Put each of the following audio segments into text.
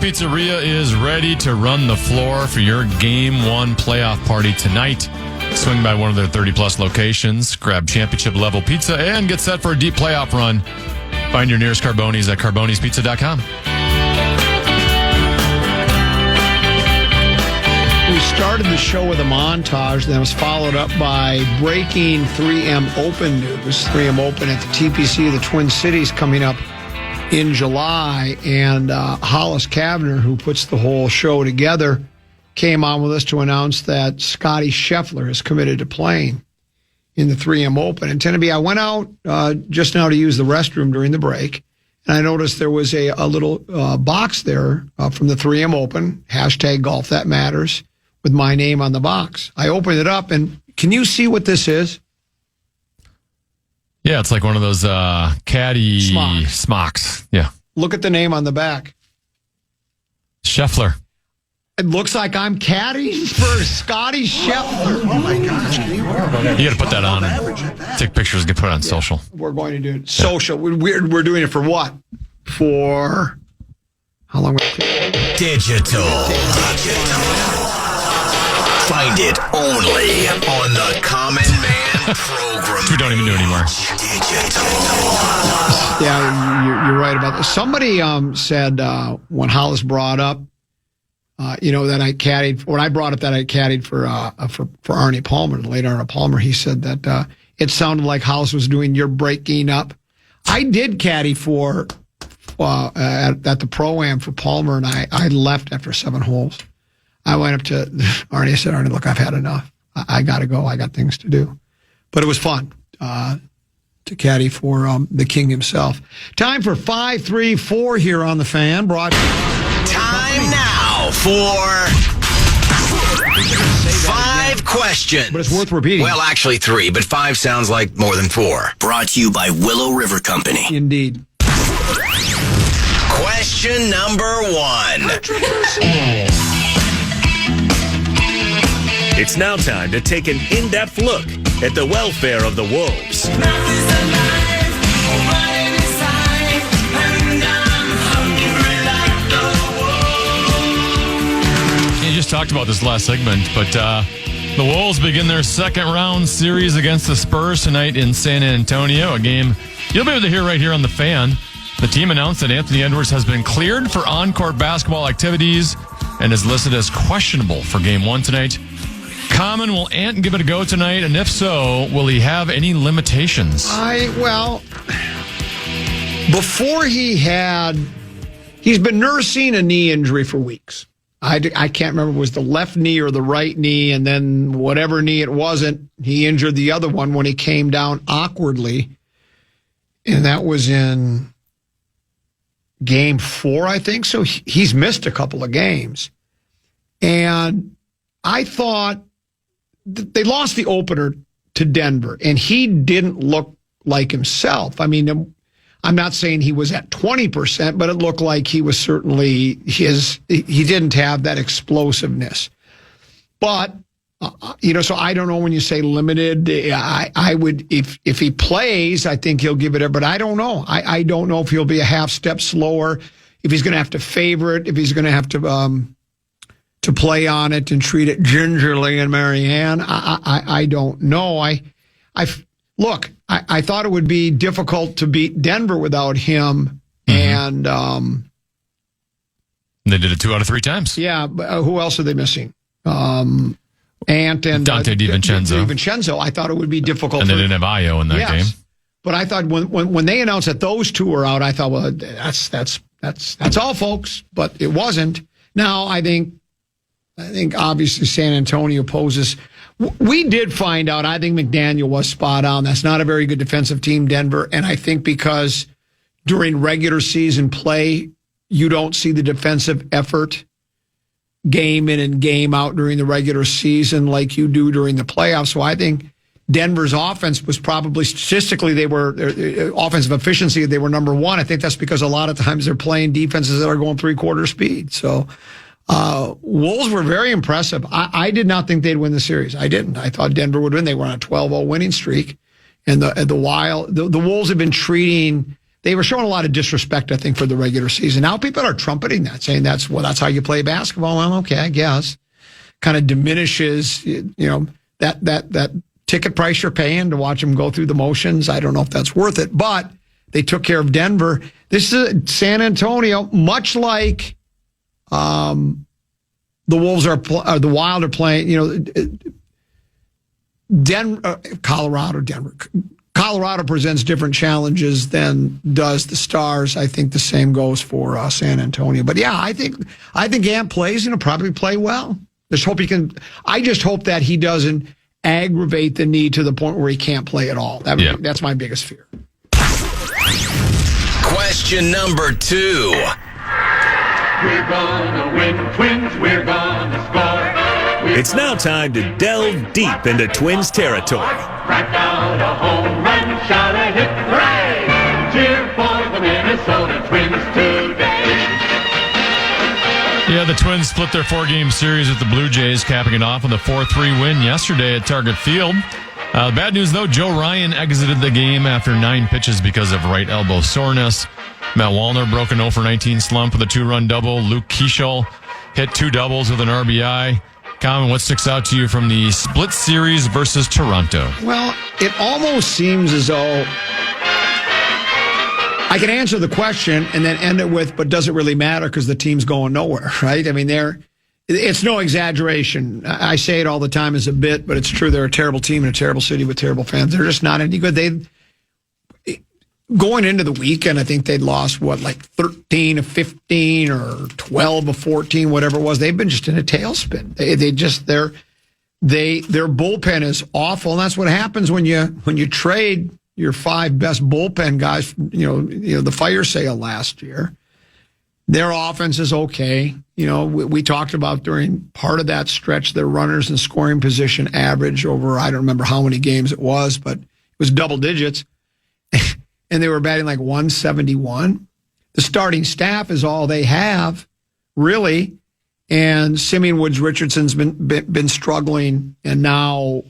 Pizzeria is ready to run the floor for your Game 1 playoff party tonight. Swing by one of their 30-plus locations, grab championship-level pizza, and get set for a deep playoff run. Find your nearest Carbonis at carbonispizza.com. We started the show with a montage that was followed up by breaking 3M Open news. 3M Open at the TPC of the Twin Cities coming up in July. And Hollis Kavner, who puts the whole show together, came on with us to announce that Scotty Scheffler is committed to playing in the 3M Open. And Tennessee, I went out just now to use the restroom during the break, and I noticed there was a little box there from the 3M Open, hashtag Golf That Matters, with my name on the box. I opened it up, and can you see what this is? Yeah, it's like one of those caddy smocks. Yeah. Look at the name on the back. Scheffler. It looks like I'm caddying for Scotty Scheffler. Oh, my gosh. You got to put that on and take pictures, get put it on social. We're going to do it. Social. We're doing it for what? For how long? Digital. Find it only on the Common Man program. Which we don't even do anymore. Digital. Yeah, you're right about this. Somebody said when Hollis brought up, that I caddied. When I brought up that I caddied for Arnie Palmer, the late Arnie Palmer, he said that it sounded like Hollis was doing "You're Breaking Up." I did caddy for at the Pro-Am for Palmer, and I left after 7 holes. I went up to Arnie. I said, "Arnie, look, I've had enough. I got to go. I got things to do." But it was fun to caddy for the king himself. Time for 5-3-4 here on the Fan. Time now for 5 questions. But it's worth repeating. Well, actually 3, but 5 sounds like more than 4. Brought to you by Willow River Company. Indeed. Question number 1. It's now time to take an in-depth look at the welfare of the wolves. You just talked about this last segment, but the Wolves begin their second-round series against the Spurs tonight in San Antonio, a game you'll be able to hear right here on the Fan. The team announced that Anthony Edwards has been cleared for on-court basketball activities and is listed as questionable for Game 1 tonight. Common, will Ant give it a go tonight? And if so, will he have any limitations? Before he's been nursing a knee injury for weeks. I can't remember if it was the left knee or the right knee, and then whatever knee it wasn't, he injured the other one when he came down awkwardly. And that was in Game 4, I think. So he's missed a couple of games. And I thought they lost the opener to Denver, and he didn't look like himself. I mean, I'm not saying he was at 20%, but it looked like he was certainly he didn't have that explosiveness. But, so I don't know when you say limited. I would, if he plays, I think he'll give it but I don't know. I don't know if he'll be a half step slower, if he's going to have to favor it, if he's going to have to play on it and treat it gingerly in Marianne. I don't know. I thought it would be difficult to beat Denver without him, and they did it 2 out of 3 times. Yeah, but who else are they missing? Ant and Dante DiVincenzo. DiVincenzo. I thought it would be difficult, and they didn't have Ayo in that game. But I thought when they announced that those 2 were out, I thought, well, that's all, folks. But it wasn't. Now I think obviously San Antonio poses. We did find out, I think McDaniel was spot on. That's not a very good defensive team, Denver. And I think because during regular season play, you don't see the defensive effort game in and game out during the regular season like you do during the playoffs. So I think Denver's offense was probably statistically, offensive efficiency, they were number 1. I think that's because a lot of times they're playing defenses that are going 3/4 speed. So Wolves were very impressive. I did not think they'd win the series. I didn't. I thought Denver would win. They were on a 12-0 winning streak. And the Wolves have been treating they were showing a lot of disrespect, I think, for the regular season. Now people are trumpeting that, saying that's how you play basketball. Well, okay, I guess. Kind of diminishes, that ticket price you're paying to watch them go through the motions. I don't know if that's worth it, but they took care of Denver. This is San Antonio, much like the Wolves the Wild are playing. Colorado presents different challenges than does the Stars. I think the same goes for San Antonio. But yeah, I think Ant plays, probably play well. I just hope that he doesn't aggravate the knee to the point where he can't play at all. That's my biggest fear. Question number 2. We're gonna win, Twins, we're gonna score. It's now time to delve deep into Twins territory. Crack out a home run, shout a hit, hooray! Cheer for the Minnesota Twins today. Yeah, the Twins split their 4-game series with the Blue Jays, capping it off with a 4-3 win yesterday at Target Field. Bad news, though, Joe Ryan exited the game after 9 pitches because of right elbow soreness. Matt Wallner broke a 0-for-19 slump with a 2-run double. Luke Keeschel hit 2 doubles with an RBI. Common, what sticks out to you from the split series versus Toronto? Well, it almost seems as though I can answer the question and then end it with, but does it really matter because the team's going nowhere, right? I mean, it's no exaggeration. I say it all the time as a bit, but it's true. They're a terrible team in a terrible city with terrible fans. They're just not any good. Going into the weekend, I think they'd lost, 13 of 15 or 12 of 14, whatever it was. They've been just in a tailspin. Their bullpen is awful, and that's what happens when you trade your 5 best bullpen guys. The fire sale last year. Their offense is okay. We talked about during part of that stretch, their runners in scoring position average over, I don't remember how many games it was, but it was double digits. And they were batting like 171. The starting staff is all they have, really. And Simeon Woods Richardson's been struggling, and now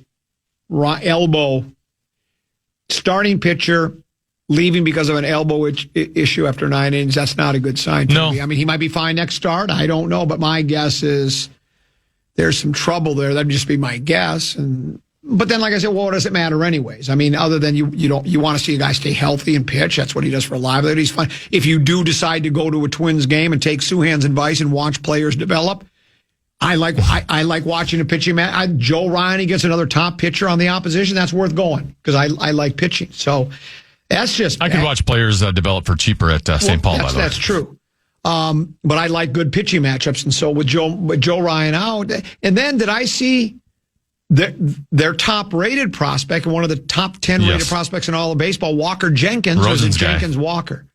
elbow starting pitcher leaving because of an elbow issue after 9 innings. That's not a good sign to me. I mean, he might be fine next start. I don't know, but my guess is there's some trouble there. That'd just be my guess. But then, like I said, what does it matter anyways? I mean, other than you want to see a guy stay healthy and pitch. That's what he does for a livelihood. He's fine. If you do decide to go to a Twins game and take Souhan's advice and watch players develop, I like watching a pitching match. Joe Ryan, he gets another top pitcher on the opposition. That's worth going because I like pitching. So that's just. I could watch players develop for cheaper at St. Paul. By the way, that's true. But I like good pitching matchups, and so with Joe Ryan out, and then did I see their top-rated prospect and one of the top 10 rated prospects in all of baseball, Walker Jenkins, Jenkins Walker.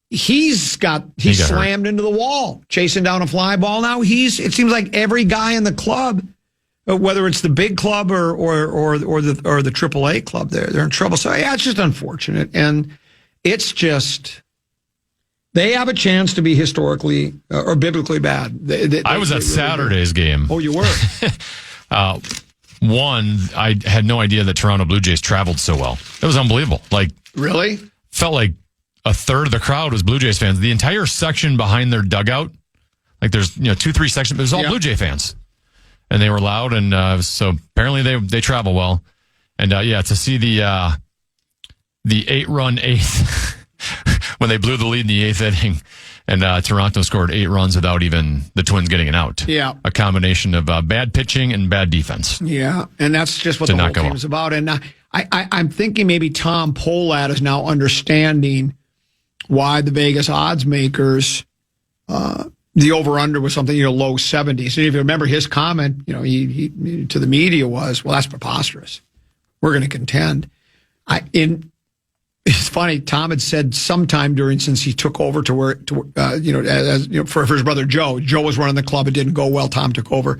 He's slammed into the wall, chasing down a fly ball. Now it seems like every guy in the club, whether it's the big club or the AAA club, they're in trouble. So yeah, it's just unfortunate, and it's just. They have a chance to be historically or biblically bad. I was at Saturday's game. Oh, you were? I had no idea that Toronto Blue Jays traveled so well. It was unbelievable. Really? Felt like a third of the crowd was Blue Jays fans. The entire section behind their dugout, there's 2-3 sections, but it was all Blue Jay fans. And they were loud, and so apparently they travel well. And to see the 8-run eighth when they blew the lead in the 8th inning, and Toronto scored 8 runs without even the Twins getting an out. Yeah. A combination of bad pitching and bad defense. Yeah, and that's just what the whole team's about. And I'm thinking maybe Tom Pohlad is now understanding why the Vegas odds makers, the over-under was something, low 70s. And if you remember his comment, he to the media was, well, that's preposterous. We're going to contend. It's funny. Tom had said sometime since he took over for his brother Joe. Joe was running the club. It didn't go well. Tom took over.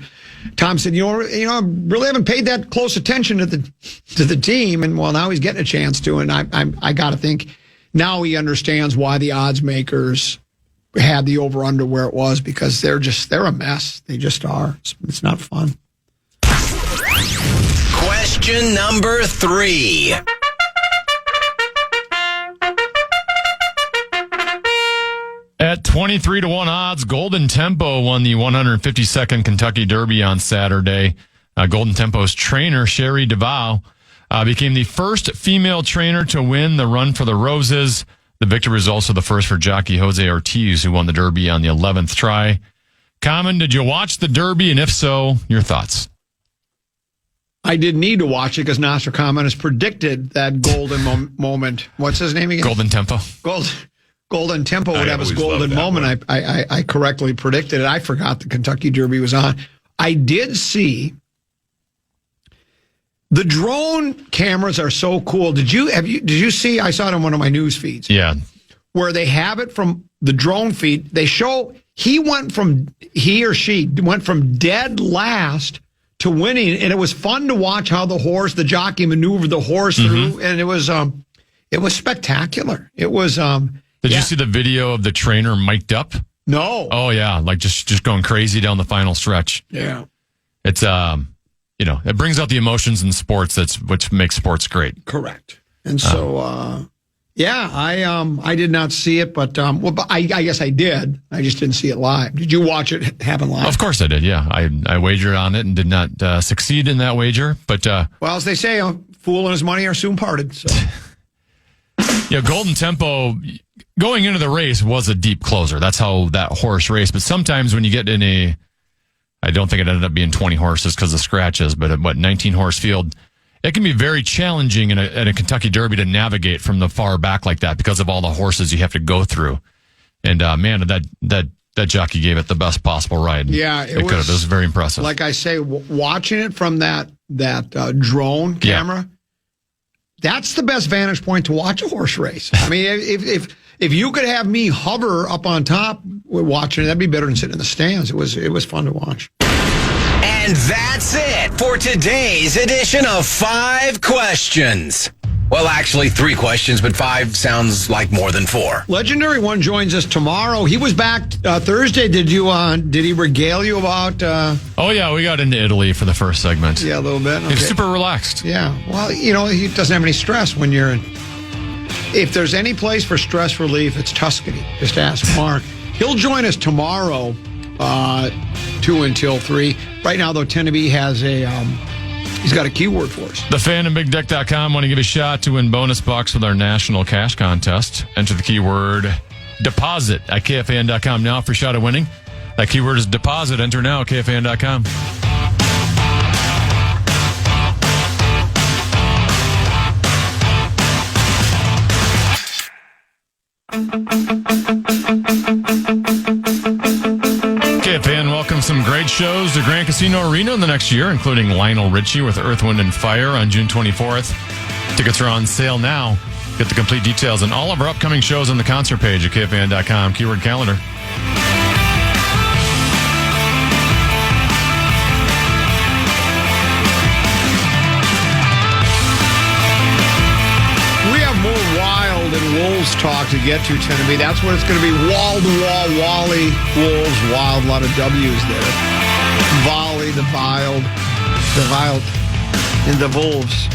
Tom said, I really haven't paid that close attention to the team, and well, now he's getting a chance to. And I got to think now he understands why the odds makers had the over under where it was, because they're a mess. They just are. It's not fun. Question number 3. At 23-1 odds, Golden Tempo won the 152nd Kentucky Derby on Saturday. Golden Tempo's trainer, Sherry DeVow, became the first female trainer to win the Run for the Roses. The victory was also the first for jockey Jose Ortiz, who won the Derby on the 11th try. Common, did you watch the Derby? And if so, your thoughts? I didn't need to watch it because Nostradamus has predicted that golden moment. What's his name again? Golden Tempo. Golden Tempo would have his golden moment. I correctly predicted it. I forgot the Kentucky Derby was on. I did see the drone cameras are so cool. Did you see? I saw it on one of my news feeds. Yeah, where they have it from the drone feed. They show he or she went from dead last to winning, and it was fun to watch how the jockey maneuvered the horse through, and it was spectacular. It was. Did you see the video of the trainer mic'd up? No. Oh yeah, like just going crazy down the final stretch. Yeah. It's it brings out the emotions in sports. Which makes sports great. Correct. And so I did not see it, but I guess I did. I just didn't see it live. Did you watch it happen live? Of course I did. Yeah, I wagered on it and did not succeed in that wager. But well, as they say, a fool and his money are soon parted. So. Golden Tempo going into the race was a deep closer. That's how that horse raced. But sometimes when you get in I don't think it ended up being 20 horses because of scratches, but 19 horse field, it can be very challenging in a Kentucky Derby to navigate from the far back like that because of all the horses you have to go through. And man, that jockey gave it the best possible ride. Yeah, it was very impressive. Like I say, watching it from that drone camera. That's the best vantage point to watch a horse race. I mean, if you could have me hover up on top watching it, that'd be better than sitting in the stands. It was fun to watch. And that's it for today's edition of 5 Questions. Well, actually 3 questions, but 5 sounds like more than 4. Legendary One joins us tomorrow. He was back Thursday. Did he regale you about? Oh yeah, we got into Italy for the first segment. Yeah, a little bit. Okay. He's super relaxed. Yeah. Well, he doesn't have any stress when you're in. If there's any place for stress relief, it's Tuscany. Just ask Mark. He'll join us tomorrow, 2 until 3. Right now, though, Tenneby has he's got a keyword for us. The Fan and BigDeck.com want to give a shot to win bonus bucks with our national cash contest. Enter the keyword deposit at KFAN.com now for a shot at winning. That keyword is deposit. Enter now at KFAN.com. KFAN welcomes some great shows to Grand Casino Arena in the next year, including Lionel Richie with Earth, Wind, and Fire on June 24th. Tickets are on sale now. Get the complete details on all of our upcoming shows on the concert page at KFAN.com. Keyword calendar. We have more Wild and Wolves talk to get to, Tenneby. That's what it's going to be. Wall-to-wall, Wally, Wolves, Wild. A lot of W's there. Volley, the Wild, and the Wolves.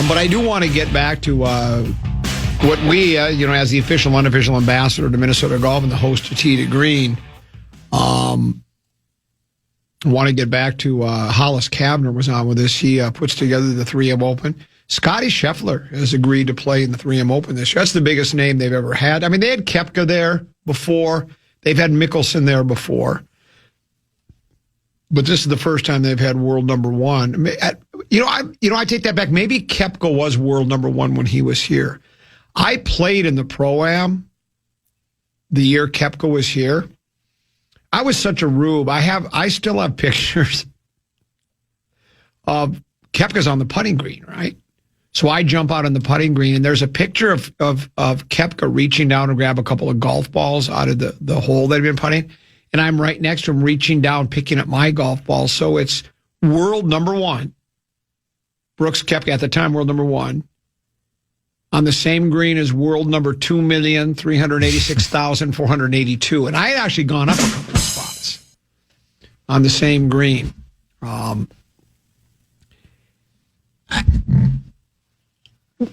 But I do want to get back to what we, as the official, unofficial ambassador to Minnesota Golf and the host to Tee to Green, want to get back to Hollis Cavner was on with us. He puts together the 3M Open. Scotty Scheffler has agreed to play in the 3M Open this year. That's the biggest name they've ever had. I mean, they had Koepka there before. They've had Mickelson there before. But this is the first time they've had world number one. I take that back. Maybe Koepka was world number one when he was here. I played in the Pro-Am the year Koepka was here. I was such a rube. I still have pictures of Koepka's on the putting green, right? So I jump out on the putting green, and there's a picture of Koepka reaching down to grab a couple of golf balls out of the hole that had been putting. And I'm right next to him reaching down, picking up my golf ball. So it's world number one. Brooks Koepka, at the time, world number one. On the same green as world number 2,386,482. And I had actually gone up a couple of spots on the same green.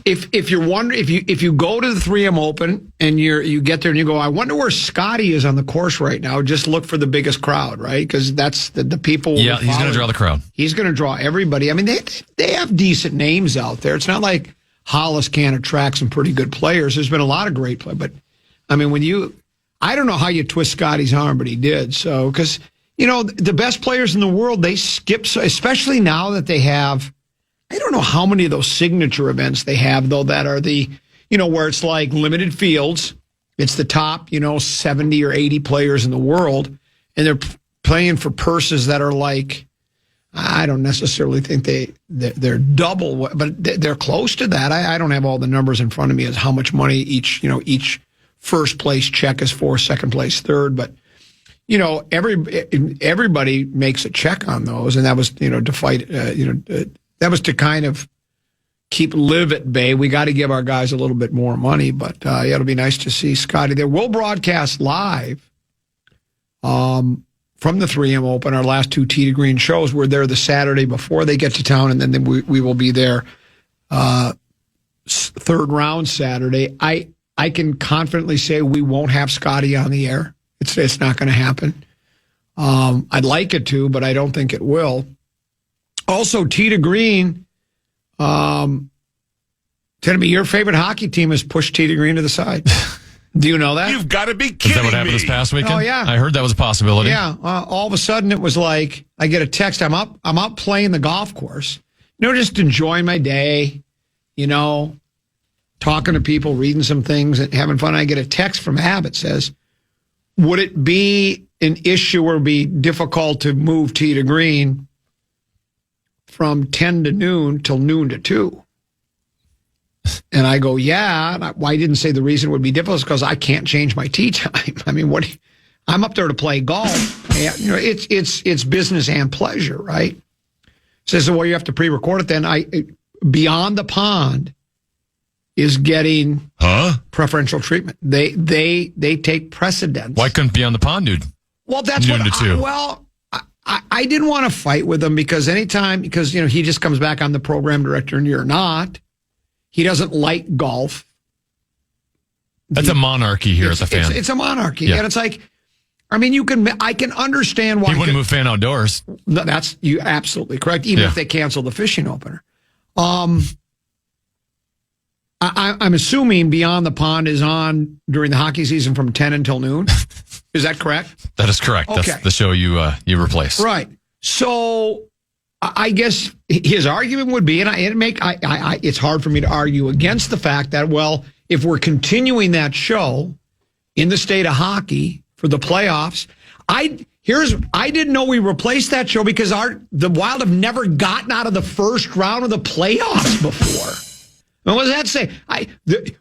if you're wondering if you go to the 3M Open and you get there and you go, I wonder where Scotty is on the course right now. Just look for the biggest crowd, right? Because that's the people. Yeah, he's going to draw the crowd. He's going to draw everybody. I mean, they have decent names out there. It's not like Hollis can't attract some pretty good players. There's been a lot of great play, but I mean, I don't know how you twist Scotty's arm, but he did. So because the best players in the world, they skip, especially now that they have. I don't know how many of those signature events they have, though, that are where it's like limited fields. It's the top, 70 or 80 players in the world, and they're playing for purses that are like, I don't necessarily think they're double, but they're close to that. I don't have all the numbers in front of me as how much money each first place check is for, second place, third, but everybody makes a check on those, and that was to fight that was to kind of keep Liv at bay. We got to give our guys a little bit more money, but it'll be nice to see Scotty there. We'll broadcast live from the 3M Open. Our last two Tee to Green shows. We're there the Saturday before they get to town, and then we will be there third round Saturday. I can confidently say we won't have Scotty on the air. It's not going to happen. I'd like it to, but I don't think it will. Also, Tee to Green, going to be your favorite hockey team has pushed Tee to Green to the side. Do you know that? You've got to be kidding me. Is that what happened this past weekend? Oh, yeah. I heard that was a possibility. Yeah. All of a sudden, it was like, I get a text. I'm out playing the golf course. Just enjoying my day, talking to people, reading some things, and having fun. I get a text from Abbott says, would it be an issue or be difficult to move Tee to Green from 10 to noon till noon to 2? And I go, yeah. Why I didn't say the reason would be difficult is because I can't change my tee time. I mean, I'm up there to play golf. It's business and pleasure, right? Says, well, you have to pre-record it then. Beyond the Pond is getting preferential treatment. They take precedence. Why couldn't Beyond the Pond, dude? Well, that's noon to 2. I didn't want to fight with him because he just comes back on the program director and you're not. He doesn't like golf. That's a monarchy here at the fan. It's a monarchy. Yeah. And it's like, I mean, I can understand why. He wouldn't move Fan Outdoors. That's you absolutely correct, even if they cancel the fishing opener. I'm assuming Beyond the Pond is on during the hockey season from 10 until noon. Is that correct? That is correct. Okay. That's the show you replace. Right. So I guess his argument would be, and it's hard for me to argue against the fact that, well, if we're continuing that show in the state of hockey for the playoffs, I didn't know we replaced that show because the Wild have never gotten out of the first round of the playoffs before. And what does that say?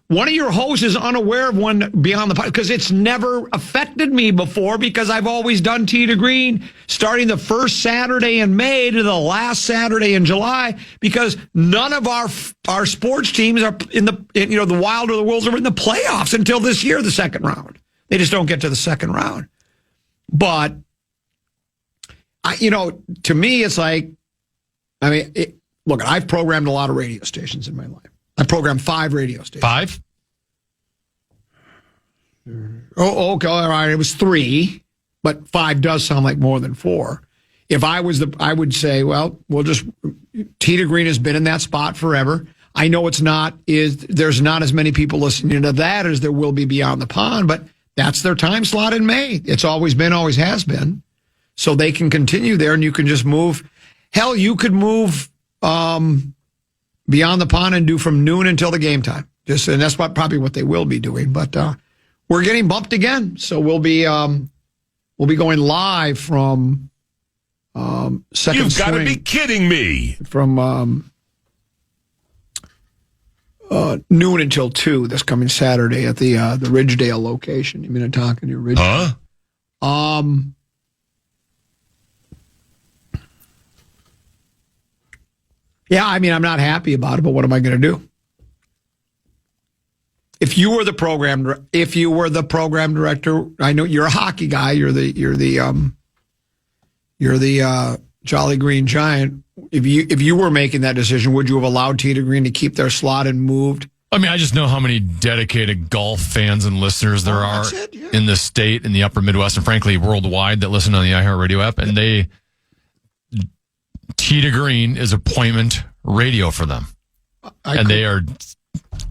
One of your hosts is unaware of one Beyond the Pond because it's never affected me before because I've always done Tee to Green starting the first Saturday in May to the last Saturday in July because none of our sports teams are in the Wild or the Wolves are in the playoffs until this year, the second round. They just don't get to the second round. But to me, it's like, look, I've programmed a lot of radio stations in my life. I programmed 5 radio stations. 5? Oh, okay, all right. It was 3, but 5 does sound like more than 4. If I would say, well, we'll just Tee to Green has been in that spot forever. I know there's not as many people listening to that as there will be Beyond the Pond, but that's their time slot in May. It's always been, always has been. So they can continue there, and you can just move. Hell, you could move Beyond the Pond and do from noon until the game time. And that's probably what they will be doing. But we're getting bumped again, so we'll be going live from second. You've got to be kidding me! From noon until 2 this coming Saturday at the Ridgedale location in Minnetonka near Ridgedale. Yeah, I mean, I'm not happy about it, but what am I going to do? If you were the program director, I know you're a hockey guy. You're the Jolly Green Giant. if you were making that decision, would you have allowed Tee to Green to keep their slot and moved? I mean, I just know how many dedicated golf fans and listeners there are in the state, in the upper Midwest, and frankly, worldwide that listen on the iHeartRadio app. And Tee to Green is appointment radio for them. They are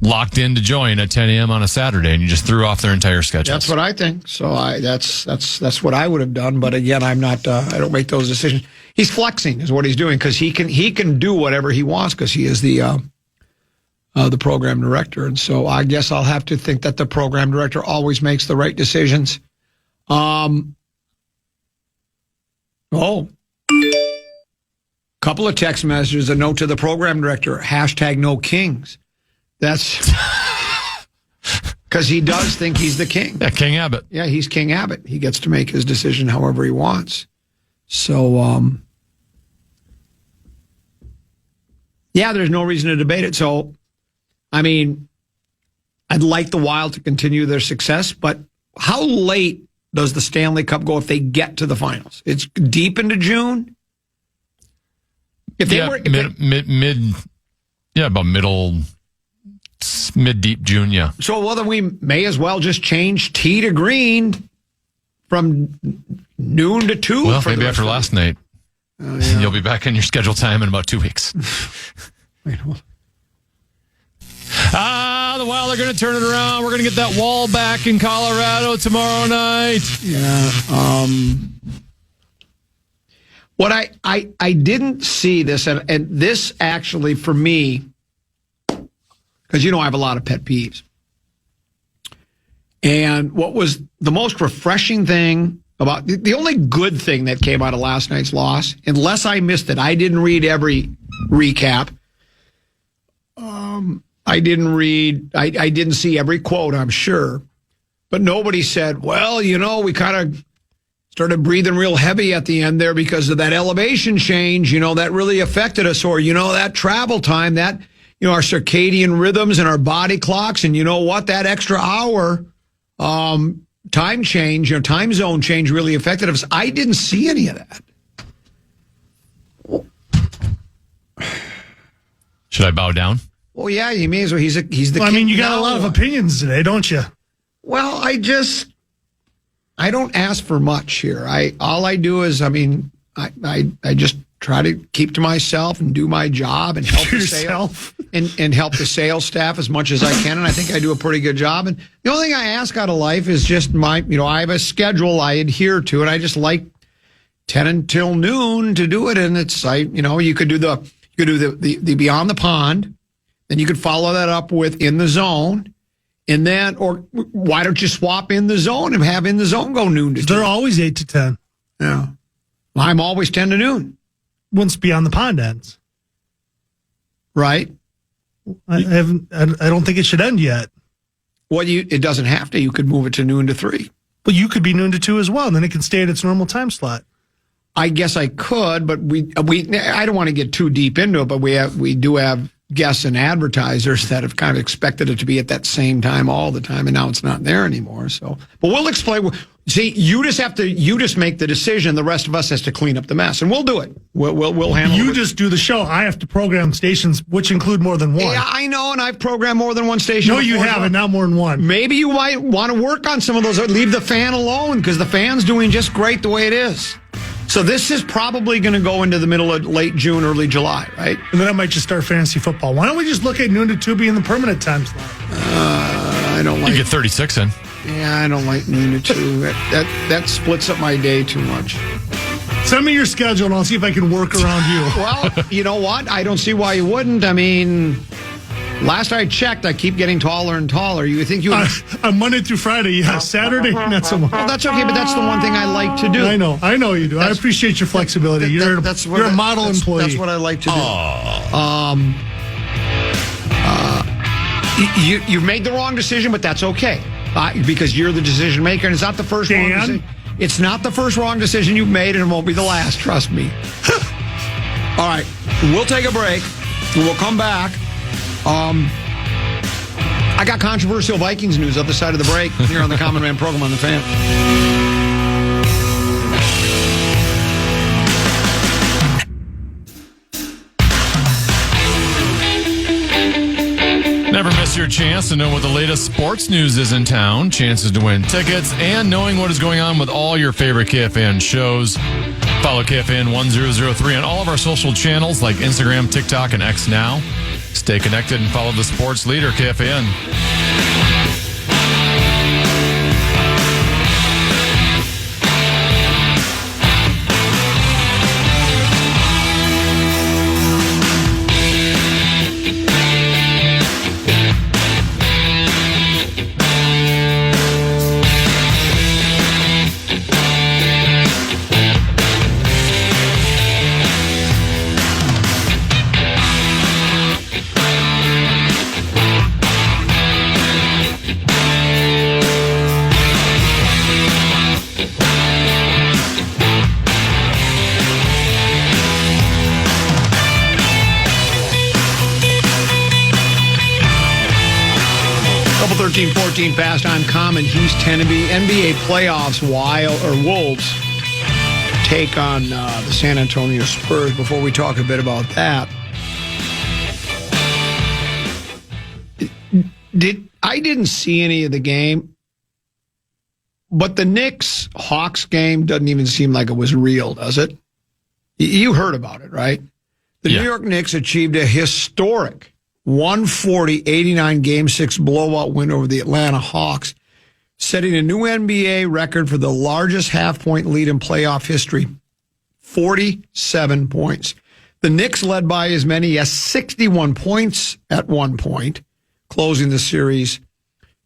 locked in to join at 10 a.m. on a Saturday, and you just threw off their entire schedule. That's what I think. So that's what I would have done. But again, I'm not. I don't make those decisions. He's flexing, is what he's doing, because he can do whatever he wants because he is the program director. And so I guess I'll have to think that the program director always makes the right decisions. Couple of text messages, a note to the program director, #no kings. That's because he does think he's the king. Yeah, King Abbott. Yeah, he's King Abbott. He gets to make his decision however he wants. So, yeah, there's no reason to debate it. So, I mean, I'd like the Wild to continue their success, but how late does the Stanley Cup go if they get to the finals? It's deep into June? If they were about mid-deep June, yeah. So, well, then we may as well just change Tee to Green from noon to 2. Well, maybe after last night. Yeah. You'll be back in your scheduled time in about 2 weeks. Wait, hold on. The Wild are going to turn it around. We're going to get that Wall back in Colorado tomorrow night. Yeah. What I didn't see this, and this actually for me, because I have a lot of pet peeves. And what was the most refreshing thing about the only good thing that came out of last night's loss, unless I missed it, I didn't read every recap. I didn't see every quote, I'm sure. But nobody said, well, we kind of started breathing real heavy at the end there because of that elevation change, that really affected us. Or, that travel time, that, our circadian rhythms and our body clocks. And you know what? That extra hour time change, time zone change really affected us. I didn't see any of that. Should I bow down? Well, yeah, you may as well. He's the king. I mean, you got a lot of opinions today, don't you? Well, I don't ask for much here. All I do is, I just try to keep to myself and do my job and help the sales and help the sales staff as much as I can. And I think I do a pretty good job. And the only thing I ask out of life is just I have a schedule I adhere to, and I just like 10 until noon to do it. And it's you could do the Beyond the Pond, then you could follow that up with In the Zone. And then, or why don't you swap In the Zone and have In the Zone go noon to 2? They're always 8 to 10. Yeah. I'm always 10 to noon. Once Beyond the Pond ends. Right. I don't think it should end yet. Well, it doesn't have to. You could move it to noon to 3. But you could be noon to 2 as well, and then it can stay at its normal time slot. I guess I could, but I don't want to get too deep into it, but we do have guests and advertisers that have kind of expected it to be at that same time all the time, and now it's not there anymore. So, but we'll explain. See, you just make the decision. The rest of us has to clean up the mess, and we'll do it. We'll handle it. You just do the show. I have to program stations, which include more than one. Yeah, I know, and I've programmed more than one station. No, you haven't. Not more than one. Maybe you might want to work on some of those. Leave the fan alone, because the fan's doing just great the way it is. So this is probably going to go into the middle of late June, early July, right? And then I might just start fantasy football. Why don't we just look at noon to 2 being the permanent time slot? I don't like. You get 36 in. Yeah, I don't like noon to 2. That splits up my day too much. Send me your schedule, and I'll see if I can work around you. Well, you know what? I don't see why you wouldn't. I mean, last I checked, I keep getting taller and taller. You think you would... on Monday through Friday, yeah. Saturday, not so much. Well, that's okay, but that's the one thing I like to do. I know you do. I appreciate your flexibility. You're a model employee. That's what I like to do. You've made the wrong decision, but that's okay. Because you're the decision maker, and it's not the first wrong decision. It's not the first wrong decision you've made, and it won't be the last, trust me. All right, we'll take a break, and we'll come back. I got controversial Vikings news other side of the break here on the Common Man program on the Fan. your chance to know what the latest sports news is in town, chances to win tickets, and knowing what is going on with all your favorite KFAN shows. Follow KFAN 1003 on all of our social channels like Instagram, TikTok, and X Now. Stay connected and follow the sports leader, KFAN. Couple 13-14 fast time common. East Tennessee NBA playoffs. Wolves take on the San Antonio Spurs. Before we talk a bit about that, I didn't see any of the game, but the Knicks-Hawks game doesn't even seem like it was real, does it? You heard about it, right? The New York Knicks achieved a historic 140-89 Game 6 blowout win over the Atlanta Hawks, setting a new NBA record for the largest half-point lead in playoff history, 47 points. The Knicks led by as many as 61 points at one point, closing the series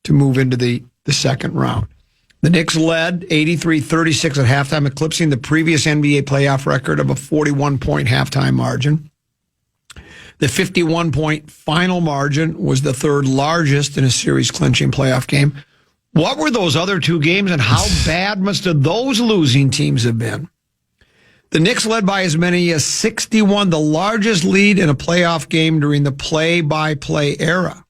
to move into the second round. The Knicks led 83-36 at halftime, eclipsing the previous NBA playoff record of a 41-point halftime margin. The 51-point final margin was the third largest in a series-clinching playoff game. What were those other two games, and how bad must have those losing teams have been? The Knicks led by as many as 61, the largest lead in a playoff game during the play-by-play era.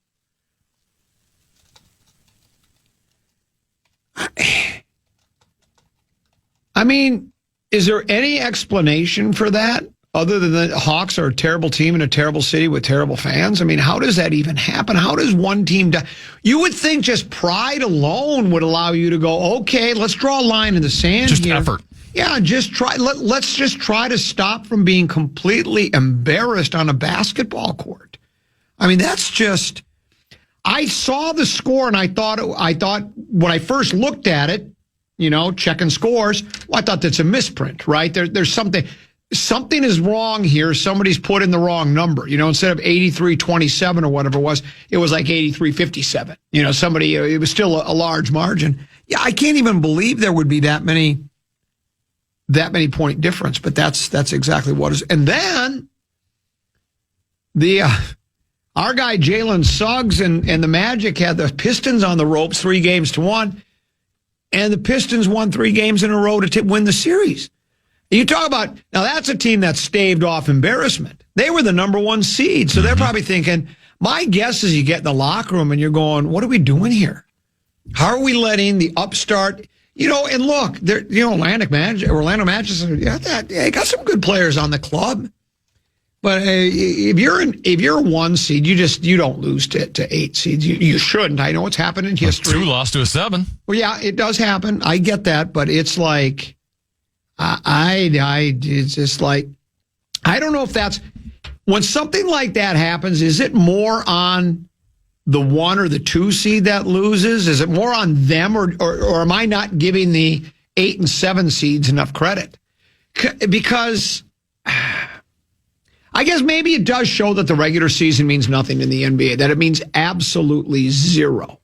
I mean, is there any explanation for that? Other than the Hawks are a terrible team in a terrible city with terrible fans? I mean, how does that even happen? How does one team die? You would think just pride alone would allow you to go, okay, let's draw a line in the sand Just here. effort. Yeah, just try. Let's just try to stop from being completely embarrassed on a basketball court. I mean, that's just... I saw the score and I thought when I first looked at it, checking scores, well, I thought that's a misprint, right? There's something is wrong here. Somebody's put in the wrong number. Instead of 83-27 or whatever it was like 83-57. It was still a large margin. Yeah, I can't even believe there would be that many point difference, but that's exactly what it is. And then our guy Jalen Suggs and the Magic had the Pistons on the ropes 3-1, and the Pistons won 3 games in a row to win the series. You talk about, now that's a team that staved off embarrassment. They were the number 1 seed, so they're probably thinking, my guess is you get in the locker room and you're going, what are we doing here? How are we letting the upstart, and look, Orlando Magic, they got some good players on the club. But if you're 1 seed, you don't lose to 8 seeds. You shouldn't. I know it's happened in history. 2 lost to a 7. Well, yeah, it does happen. I get that, but it's like, it's just like, I don't know if that's, when something like that happens, is it more on the 1 or the 2 seed that loses? Is it more on them, or am I not giving the 8 and 7 seeds enough credit? Because I guess maybe it does show that the regular season means nothing in the NBA, that it means absolutely zero.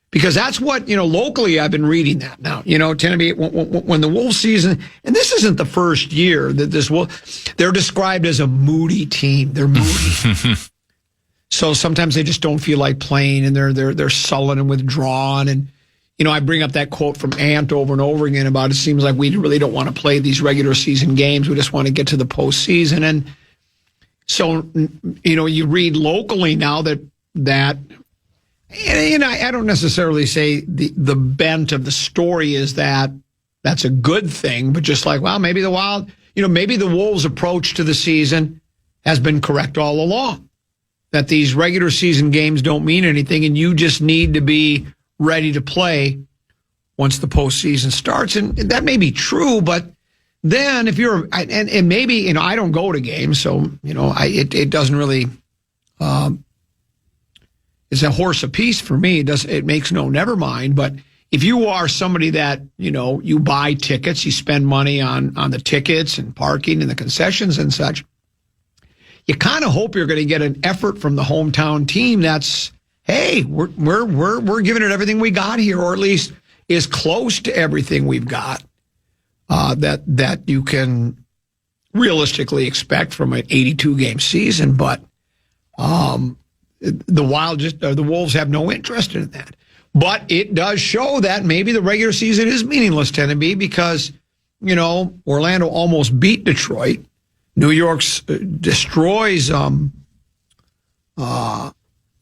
Because that's what, locally I've been reading that now. Tennessee, when the Wolves season, and this isn't the first year that they're described as a moody team. They're moody. So sometimes they just don't feel like playing, and they're sullen and withdrawn. And, I bring up that quote from Ant over and over again about it seems like we really don't want to play these regular season games. We just want to get to the postseason. And so, you read locally now that and I don't necessarily say the bent of the story is that that's a good thing, but just like, well, maybe maybe the Wolves' approach to the season has been correct all along. that these regular season games don't mean anything and you just need to be ready to play once the postseason starts. And that may be true, but then if you're, and maybe, I don't go to games, so, it doesn't really, it's a horse apiece for me. It makes never mind. But if you are somebody that, you buy tickets, you spend money on the tickets and parking and the concessions and such, you kind of hope you're going to get an effort from the hometown team that's, hey, we're giving it everything we got here, or at least is close to everything we've got that you can realistically expect from an 82-game season. But the Wolves have no interest in that. But it does show that maybe the regular season is meaningless, Tennessee, because, Orlando almost beat Detroit. New York destroys the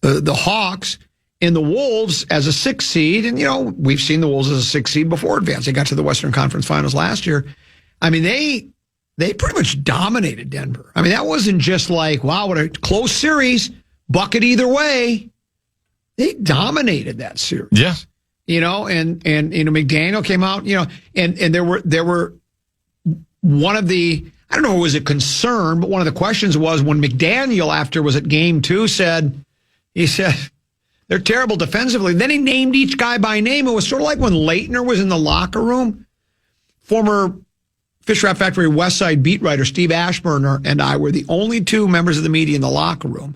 Hawks, and the Wolves as a 6th seed. And, we've seen the Wolves as a 6th seed before advance. They got to the Western Conference Finals last year. I mean, they pretty much dominated Denver. I mean, that wasn't just like, wow, what a close series, bucket either way. They dominated that series. Yeah. And McDaniel came out, and there were one of the, I don't know if it was a concern, but one of the questions was when McDaniel, after was at game 2, he said, they're terrible defensively. Then he named each guy by name. It was sort of like when Leitner was in the locker room. Former Fish Wrap Factory West Side beat writer Steve Ashburn and I were the only 2 members of the media in the locker room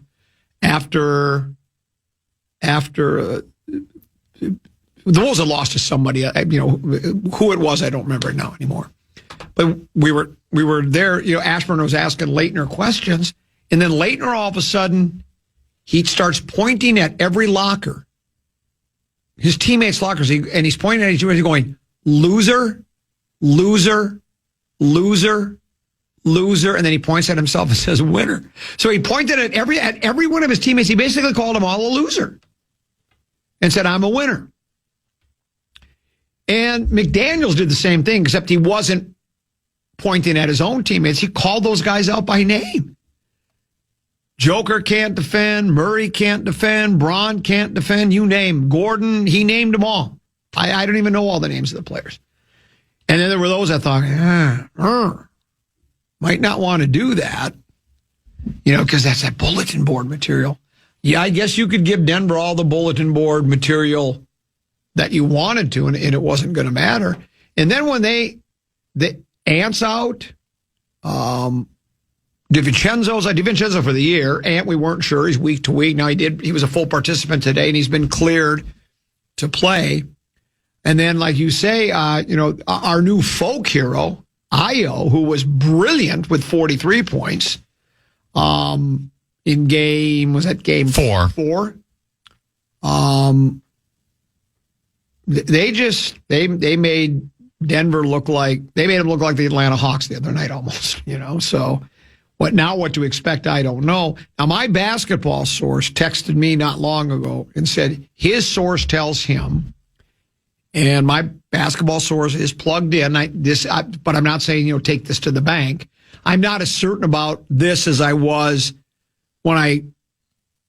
after the Wolves had lost to somebody, who it was, I don't remember it now anymore. But we were there, Ashburn was asking Leitner questions, and then Leitner all of a sudden, he starts pointing at every locker, his teammates' lockers, and he's pointing at each other, going, loser, loser, loser, loser, and then he points at himself and says winner. So he pointed at every one of his teammates. He basically called them all a loser and said, I'm a winner. And McDaniels did the same thing, except he wasn't pointing at his own teammates. He called those guys out by name. Joker can't defend. Murray can't defend. Braun can't defend. You name Gordon. He named them all. I don't even know all the names of the players. And then there were those that thought, might not want to do that, because that's that bulletin board material. Yeah, I guess you could give Denver all the bulletin board material that you wanted to, and it wasn't going to matter. And then when the Ant's out, DiVincenzo for the year. Ant, we weren't sure. He's week to week. Now he was a full participant today, and he's been cleared to play. And then, like you say, our new folk hero, Io, who was brilliant with 43 points in game 4? They made Denver look like, they made him look like the Atlanta Hawks the other night almost, so what to expect, I don't know. Now, my basketball source texted me not long ago and said his source tells him, and my basketball source is plugged in, but I'm not saying, take this to the bank. I'm not as certain about this as I was when I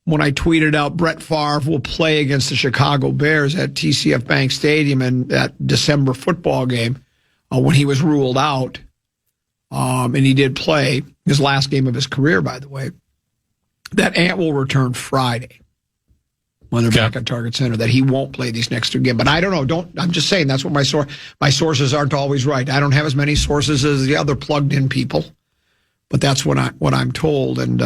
tweeted out Brett Favre will play against the Chicago Bears at TCF Bank Stadium in that December football game when he was ruled out. And he did play his last game of his career, by the way. That Ant will return Friday when they're back at Target Center, that he won't play these next 2 games. But I don't know. I'm just saying that's what my sources aren't always right. I don't have as many sources as the other plugged in people, but that's what I'm told. And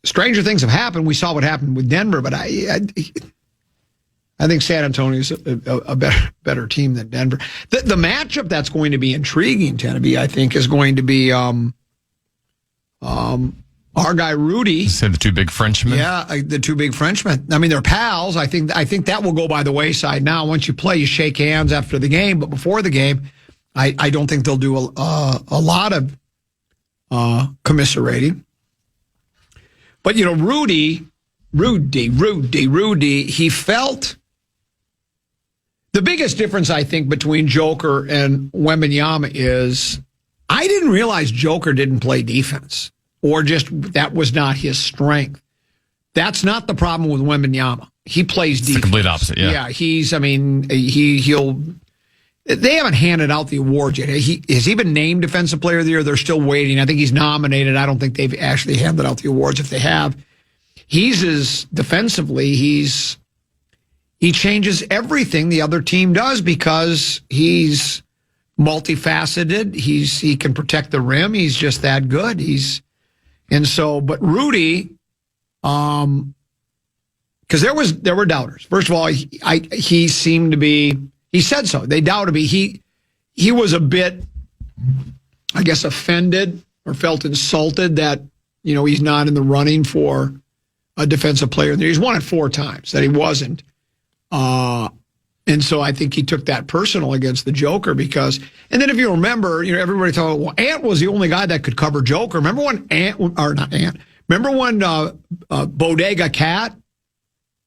stranger things have happened. We saw what happened with Denver, but I think San Antonio is a better team than Denver. The matchup that's going to be intriguing, Tennessee, I think, is going to be our guy Rudy. Say the 2 big Frenchmen. Yeah, the 2 big Frenchmen. I mean, they're pals. I think that will go by the wayside now. Once you play, you shake hands after the game, but before the game, I don't think they'll do a lot of commiserating. But, Rudy, he felt the biggest difference, I think, between Joker and Wembanyama is I didn't realize Joker didn't play defense. or just that was not his strength. That's not the problem with Wembanyama. He plays defense. It's the complete opposite, yeah. He'll. They haven't handed out the award yet. Has he been named Defensive Player of the Year? They're still waiting. I think he's nominated. I don't think they've actually handed out the awards. If they have, defensively, he changes everything the other team does because he's multifaceted. He can protect the rim. He's just that good. But Rudy, because there were doubters. First of all, he seemed to be. He said so. They doubted me. He was a bit, I guess, offended or felt insulted that he's not in the running for a defensive player. He's won it 4 times. That he wasn't. And so I think he took that personal against the Joker because, and then if you remember, everybody thought, well, Ant was the only guy that could cover Joker. Remember when Remember when Bodega Cat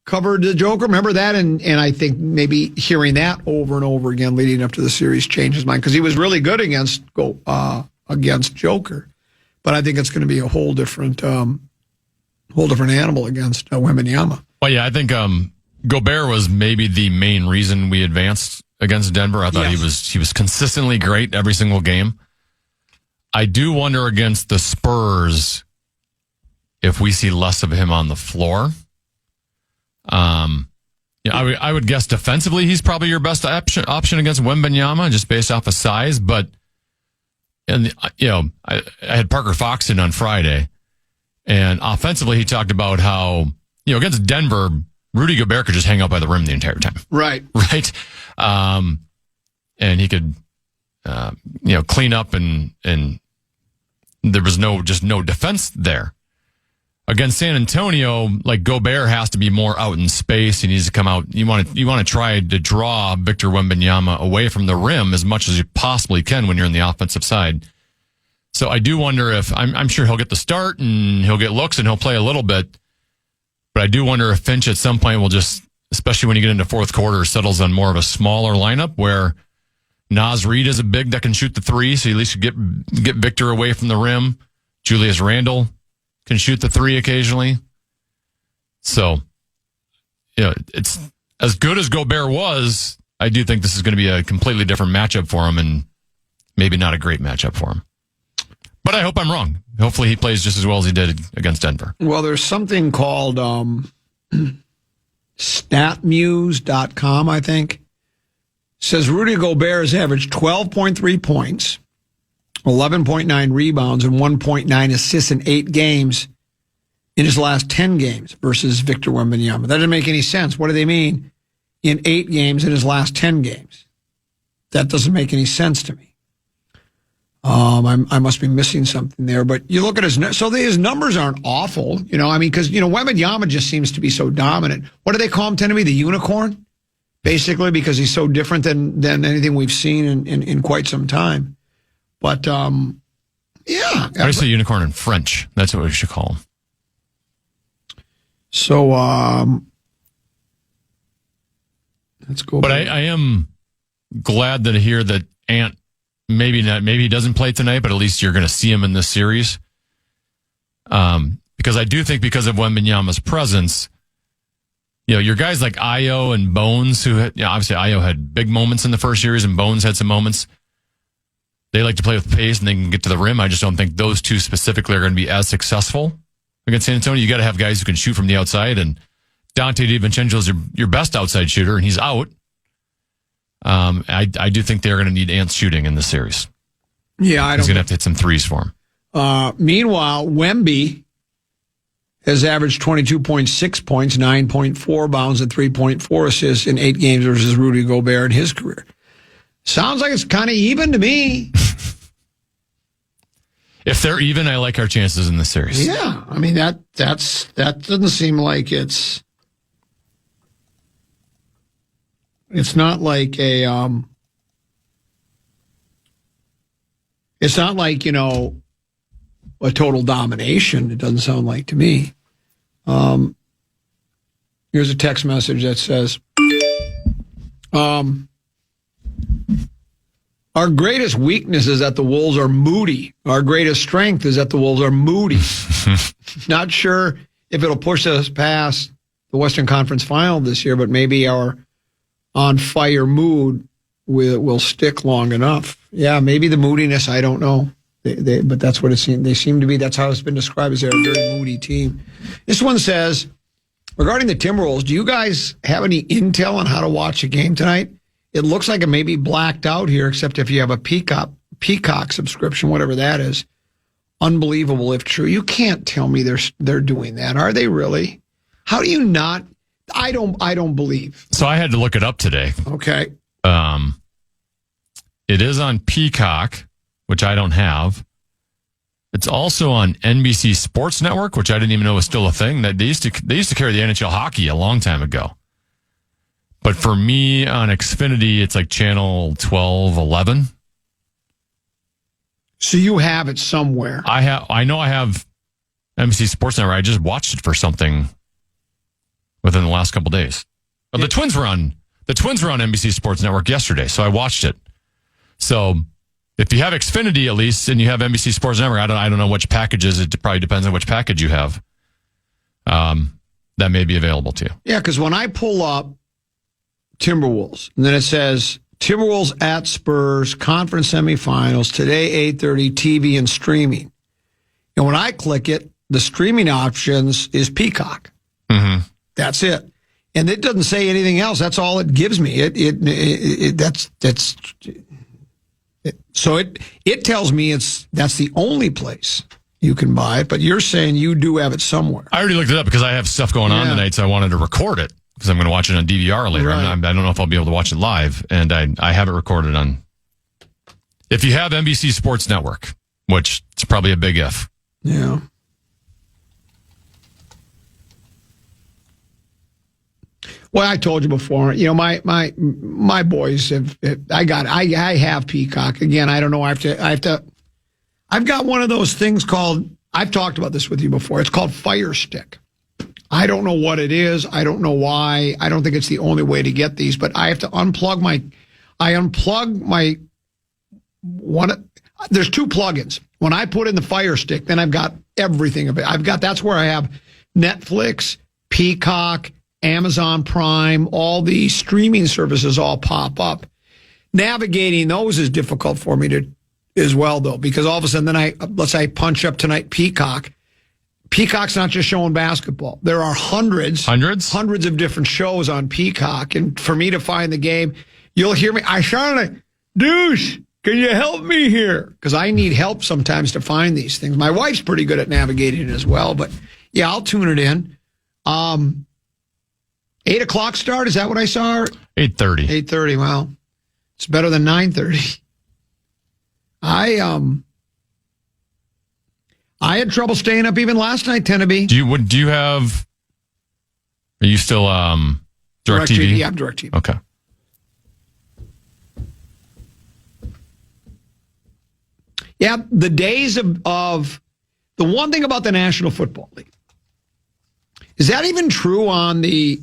covered the Joker? Remember that? And I think maybe hearing that over and over again leading up to the series changed his mind because he was really good against Joker. But I think it's going to be a whole different animal against Wembanyama. Well, yeah, I think Gobert was maybe the main reason we advanced against Denver. I thought he was consistently great every single game. I do wonder against the Spurs if we see less of him on the floor. I would guess defensively he's probably your best option against Wembanyama just based off of size. But I had Parker Fox in on Friday, and offensively he talked about how against Denver, Rudy Gobert could just hang out by the rim the entire time. Right. And he could clean up and there was no defense there. Against San Antonio, like Gobert has to be more out in space. He needs to come out. You want to try to draw Victor Wembanyama away from the rim as much as you possibly can when you're in the offensive side. So I do wonder if I'm sure he'll get the start and he'll get looks and he'll play a little bit. But I do wonder if Finch at some point will just, especially when you get into fourth quarter, settles on more of a smaller lineup where Naz Reid is a big that can shoot the three, so at least you get Victor away from the rim. Julius Randle can shoot the three occasionally. So, it's as good as Gobert was. I do think this is going to be a completely different matchup for him and maybe not a great matchup for him. But I hope I'm wrong. Hopefully he plays just as well as he did against Denver. Well, there's something called statmuse.com, I think. It says Rudy Gobert has averaged 12.3 points, 11.9 rebounds, and 1.9 assists in 8 games in his last 10 games versus Victor Wembanyama. That doesn't make any sense. What do they mean in 8 games in his last 10 games? That doesn't make any sense to me. I must be missing something there. But you look at his numbers aren't awful, because Wembanyama just seems to be so dominant. What do they call him? Tend to be the unicorn, basically, because he's so different than anything we've seen in quite some time. But yeah, I say unicorn in French. That's what we should call him. So let's go. But I am glad to hear that Ant. Maybe he doesn't play tonight, but at least you're going to see him in this series. Because I do think because of Wembanyama's presence, your guys like Ayo and Bones, who obviously Ayo had big moments in the first series and Bones had some moments. They like to play with pace and they can get to the rim. I just don't think those two specifically are going to be as successful against San Antonio. You got to have guys who can shoot from the outside, and Dante DiVincenzo is your best outside shooter, and he's out. I do think they're going to need Ant's shooting in this series. Yeah, he's going to have to hit some threes for him. Meanwhile, Wemby has averaged 22.6 points, 9.4 rebounds, and 3.4 assists in 8 games versus Rudy Gobert in his career. Sounds like it's kind of even to me. If they're even, I like our chances in this series. Yeah, I mean that doesn't seem like it's. It's not like a. It's not like a total domination. It doesn't sound like to me. Here's a text message that says, Our greatest weakness is that the Wolves are moody. Our greatest strength is that the Wolves are moody. Not sure if it'll push us past the Western Conference Final this year, but maybe our on-fire mood will stick long enough. Yeah, maybe the moodiness, I don't know. But that's what it seems. They seem to be. That's how it's been described, as they're a very moody team. This one says, regarding the Timberwolves, do you guys have any intel on how to watch a game tonight? It looks like it may be blacked out here, except if you have a Peacock subscription, whatever that is. Unbelievable if true. You can't tell me they're doing that. Are they really? How do you not? I don't believe. So I had to look it up today. Okay. It is on Peacock, which I don't have. It's also on NBC Sports Network, which I didn't even know was still a thing. That they used to carry the NHL hockey a long time ago. But for me on Xfinity, it's like channel 12, 11. So you have it somewhere. I know I have NBC Sports Network. I just watched it for something within the last couple of days. But the Twins were on NBC Sports Network yesterday, so I watched it. So if you have Xfinity at least and you have NBC Sports Network, I don't know which packages. It probably depends on which package you have. That may be available to you. Yeah, because when I pull up Timberwolves, and then it says Timberwolves at Spurs, conference semifinals, today 8:30, TV and streaming. And when I click it, the streaming options is Peacock. Mm-hmm. That's it. And it doesn't say anything else. That's all it gives me. So it tells me that's the only place you can buy it, but you're saying you do have it somewhere. I already looked it up because I have stuff going on tonight, so I wanted to record it because I'm going to watch it on DVR later. Right. I don't know if I'll be able to watch it live, and I have it recorded on. If you have NBC Sports Network, which it's probably a big if. Yeah. Well, I told you before, my boys I have Peacock. Again, I don't know. I've got one of those things called, I've talked about this with you before. It's called Fire Stick. I don't know what it is. I don't know why. I don't think it's the only way to get these, but I have to unplug there's two plugins. When I put in the Fire Stick, then I've got everything of it. That's where I have Netflix, Peacock, Amazon Prime, all the streaming services all pop up. Navigating those is difficult for me as well, though, because all of a sudden then let's say I punch up tonight Peacock. Peacock's not just showing basketball. There are hundreds of different shows on Peacock. And for me to find the game, you'll hear me, Deuce, can you help me here? Because I need help sometimes to find these things. My wife's pretty good at navigating it as well, but yeah, I'll tune it in. 8 o'clock start, is that what I saw? 8:30. 8:30, wow. It's better than 9:30. I had trouble staying up even last night, Tenneby. Are you still DirecTV? Yeah, I'm DirecTV. Okay. Yeah, the days of the one thing about the National Football League, is that even true on the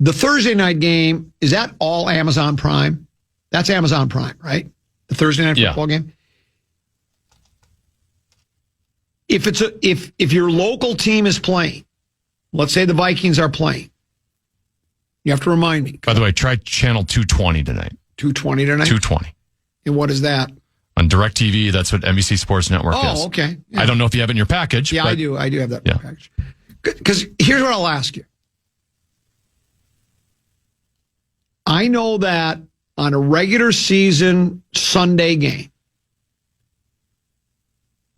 Thursday night game? Is that all Amazon Prime? That's Amazon Prime, right? The Thursday night football game. If your local team is playing, let's say the Vikings are playing, you have to remind me. By the way, try channel 220 tonight. 220 tonight? 220. And what is that? On DirecTV, that's what NBC Sports Network is. Oh, okay. Yeah. I don't know if you have it in your package. Yeah, I do. I do have that package. Because here's what I'll ask you. I know that on a regular season Sunday game,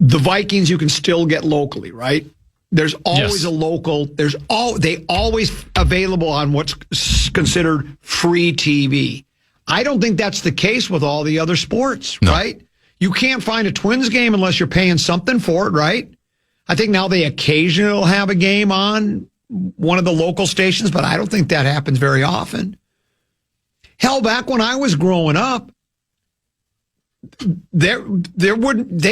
the Vikings you can still get locally, right? There's always a local. They always available on what's considered free TV. I don't think that's the case with all the other sports, right? You can't find a Twins game unless you're paying something for it, right? I think now they occasionally will have a game on one of the local stations, but I don't think that happens very often. Hell, back when I was growing up, they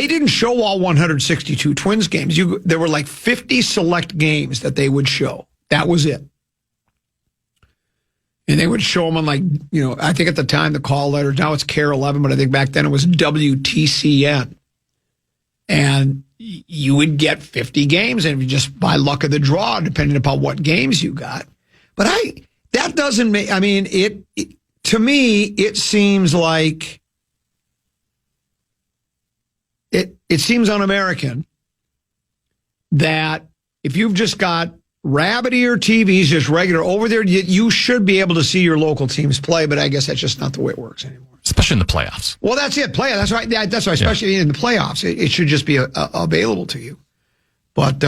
didn't show all 162 Twins games. There were like 50 select games that they would show. That was it. And they would show them on I think at the time the call letters, now it's CARE 11, but I think back then it was WTCN. And you would get 50 games, and just by luck of the draw, depending upon what games you got. But that doesn't make, to me, it seems like, it seems un-American that if you've just got rabbit ear TVs, just regular over there, you should be able to see your local teams play, but I guess that's just not the way it works anymore. Especially in the playoffs. Well, that's it. That's right. That's right. Especially in the playoffs, it should just be available to you. But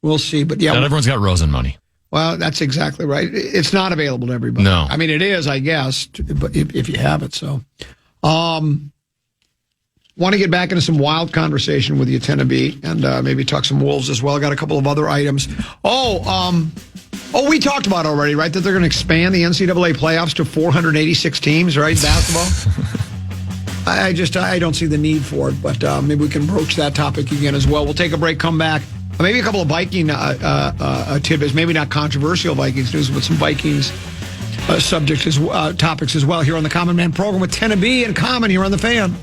we'll see. But yeah, not everyone's got Rosen money. Well, that's exactly right. It's not available to everybody. No, I mean it is, I guess, but if you have it. So, want to get back into some wild conversation with you, Tennessee, and maybe talk some Wolves as well. I got a couple of other items. We talked about already, right? That they're going to expand the NCAA playoffs to 486 teams, right? Basketball. I don't see the need for it, but maybe we can broach that topic again as well. We'll take a break, come back. Maybe a couple of Viking tidbits, maybe not controversial Vikings news, but some Vikings topics as well here on the Common Man program with Tennessee and Common here on the Fan.